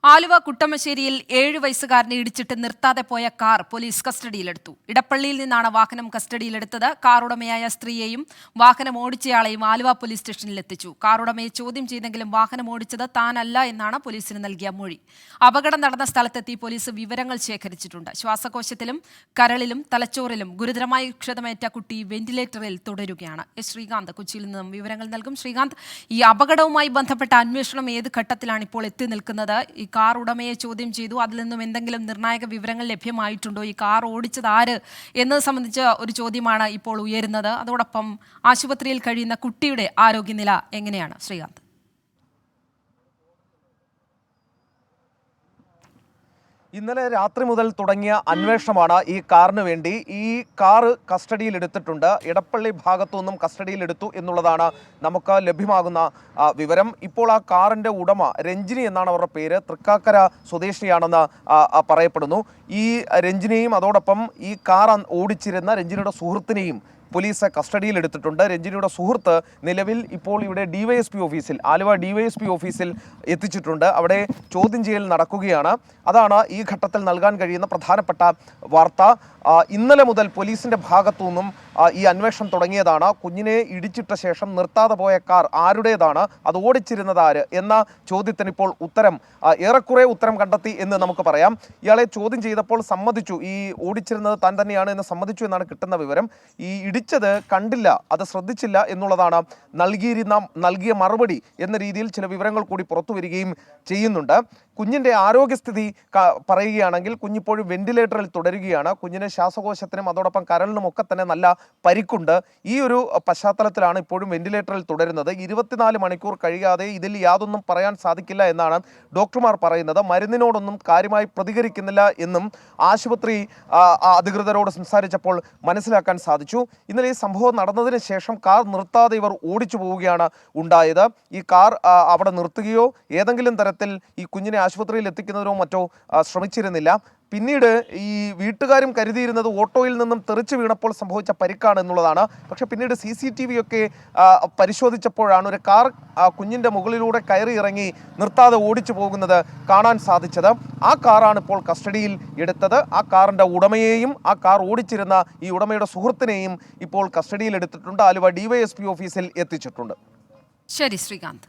ആലുവ കുട്ടമശ്ശേരിയിൽ 7 വയസ്സുകാരനെ ഇടിച്ചിട്ട് നിർത്താതെ പോയ കാർ പോലീസ് കസ്റ്റഡിയിലെടുത്തു. ഇടപ്പള്ളിയിൽ നിന്നാണ് വാഹനം കസ്റ്റഡിയിലെടുത്തത്. കാർ ഉടമയായ സ്ത്രീയെയും വാഹനം ഓടിച്ചയാളെയും ആലുവ പോലീസ് സ്റ്റേഷനിൽ എത്തിച്ചു. കാർ ഉടമയെ ചോദ്യം ചെയ്തെങ്കിലും വാഹനം ഓടിച്ചത് താനല്ല എന്നാണ് പോലീസിന് നൽകിയ മൊഴി. അപകടം നടന്ന സ്ഥലത്തെത്തി പോലീസ് വിവരങ്ങൾ ശേഖരിച്ചിട്ടുണ്ട്. ശ്വാസകോശത്തിലും കരളിലും തലച്ചോറിലും ഗുരുതരമായി ക്ഷതമേറ്റ കുട്ടി വെന്റിലേറ്ററിൽ തുടരുകയാണ്. ശ്രീകാന്ത് കൊച്ചിയിൽ നിന്നും വിവരങ്ങൾ നൽകും. ശ്രീകാന്ത്, ഈ അപകടവുമായി ബന്ധപ്പെട്ട അന്വേഷണം ഏത് ഘട്ടത്തിലാണ് ഇപ്പോൾ എത്തി നിൽക്കുന്നത്? ഈ കാർ ഉടമയെ ചോദ്യം ചെയ്തു, അതിൽ നിന്നും എന്തെങ്കിലും നിർണായക വിവരങ്ങൾ ലഭ്യമായിട്ടുണ്ടോ? ഈ കാർ ഓടിച്ചത് ആര് എന്നത് സംബന്ധിച്ച ഒരു ചോദ്യമാണ് ഇപ്പോൾ ഉയരുന്നത്. അതോടൊപ്പം ആശുപത്രിയിൽ കഴിയുന്ന കുട്ടിയുടെ ആരോഗ്യനില എങ്ങനെയാണ് ശ്രീകാന്ത്? ഇന്നലെ രാത്രി മുതൽ തുടങ്ങിയ അന്വേഷണമാണ് ഈ കാറിന് വേണ്ടി. ഈ കാറ് കസ്റ്റഡിയിലെടുത്തിട്ടുണ്ട്. ഇടപ്പള്ളി ഭാഗത്തു നിന്നും കസ്റ്റഡിയിലെടുത്തു എന്നുള്ളതാണ് നമുക്ക് ലഭ്യമാകുന്ന വിവരം. ഇപ്പോൾ ആ കാറിൻ്റെ ഉടമ രഞ്ജിനി എന്നാണ് അവരുടെ പേര്. തൃക്കാക്കര സ്വദേശിയാണെന്ന് പറയപ്പെടുന്നു. ഈ രഞ്ജിനിയും അതോടൊപ്പം ഈ കാർ ഓടിച്ചിരുന്ന രഞ്ജിനിയുടെ സുഹൃത്തിനെയും പോലീസ് കസ്റ്റഡിയിലെടുത്തിട്ടുണ്ട്. രഞ്ജിനിയുടെ സുഹൃത്ത് നിലവിൽ ഇപ്പോൾ ഇവിടെ ഡിവൈഎസ്പി ഓഫീസിൽ, ആലുവ ഡിവൈഎസ്പി ഓഫീസിൽ എത്തിച്ചിട്ടുണ്ട്. അവിടെ ചോദ്യം ചെയ്യൽ നടക്കുകയാണ്. അതാണ് ഈ ഘട്ടത്തിൽ നൽകാൻ കഴിയുന്ന പ്രധാനപ്പെട്ട വാർത്ത. ഇന്നലെ മുതൽ പോലീസിൻ്റെ ഭാഗത്തു നിന്നും ഈ അന്വേഷണം തുടങ്ങിയതാണ്. കുഞ്ഞിനെ ഇടിച്ചിട്ട ശേഷം നിർത്താതെ പോയ കാർ ആരുടേതാണ്, അത് ഓടിച്ചിരുന്നത് ആര് എന്ന ചോദ്യത്തിന് ഇപ്പോൾ ഏറെക്കുറെ ഉത്തരം കണ്ടെത്തി എന്ന് നമുക്ക് പറയാം. ഇയാളെ ചോദ്യം ചെയ്തപ്പോൾ സമ്മതിച്ചു, ഈ ഓടിച്ചിരുന്നത് താൻ തന്നെയാണ് എന്ന് സമ്മതിച്ചു എന്നാണ് കിട്ടുന്ന വിവരം. ഈ ഇടിച്ചത് കണ്ടില്ല, അത് ശ്രദ്ധിച്ചില്ല എന്നുള്ളതാണ് നൽകിയ മറുപടി എന്ന രീതിയിൽ ചില വിവരങ്ങൾ കൂടി പുറത്തു വരികയും ചെയ്യുന്നുണ്ട്. കുഞ്ഞിൻ്റെ ആരോഗ്യസ്ഥിതി പറയുകയാണെങ്കിൽ കുഞ്ഞിപ്പോഴും വെന്റിലേറ്ററിൽ തുടരുകയാണ്. കുഞ്ഞിന് ശ്വാസകോശത്തിനും അതോടൊപ്പം കരളിനും ഒക്കെ തന്നെ നല്ല പരിക്കുണ്ട്. ഈ ഒരു പശ്ചാത്തലത്തിലാണ് ഇപ്പോഴും വെന്റിലേറ്ററിൽ തുടരുന്നത്. 24 മണിക്കൂർ കഴിയാതെ ഇതിൽ യാതൊന്നും പറയാൻ സാധിക്കില്ല എന്നാണ് ഡോക്ടർമാർ പറയുന്നത്. മരുന്നിനോടൊന്നും കാര്യമായി പ്രതികരിക്കുന്നില്ല എന്നും ആശുപത്രി അധികൃതരോട് സംസാരിച്ചപ്പോൾ മനസ്സിലാക്കാൻ സാധിച്ചു. ഇന്നലെ ഈ സംഭവം നടന്നതിന് ശേഷം കാർ നിർത്താതെ ഇവർ ഓടിച്ചു പോവുകയാണ് ഉണ്ടായത്. ഈ കാർ അവിടെ നിർത്തുകയോ ഏതെങ്കിലും തരത്തിൽ ഈ കുഞ്ഞിനെ ആശുപത്രിയിൽ എത്തിക്കുന്നതിനോ മറ്റോ ശ്രമിച്ചിരുന്നില്ല. പിന്നീട് ഈ വീട്ടുകാരും കരുതിയിരുന്നത് ഓട്ടോയിൽ നിന്നും തെറിച്ചു വീണപ്പോൾ സംഭവിച്ച പരിക്കാണ് എന്നുള്ളതാണ്. പക്ഷേ പിന്നീട് CCTV ഒക്കെ പരിശോധിച്ചപ്പോഴാണ് ഒരു കാർ കുഞ്ഞിൻ്റെ മുകളിലൂടെ കയറി ഇറങ്ങി നിർത്താതെ ഓടിച്ചു പോകുന്നത് കാണാൻ സാധിച്ചത്. ആ കാറാണ് ഇപ്പോൾ കസ്റ്റഡിയിൽ എടുത്തത്. ആ കാറിൻ്റെ ഉടമയെയും ആ കാർ ഓടിച്ചിരുന്ന ഈ ഉടമയുടെ സുഹൃത്തിനെയും ഇപ്പോൾ കസ്റ്റഡിയിൽ എടുത്തിട്ടുണ്ട്. ആലുവ DYSP ഓഫീസിൽ എത്തിച്ചിട്ടുണ്ട്. ശരി ശ്രീകാന്ത്.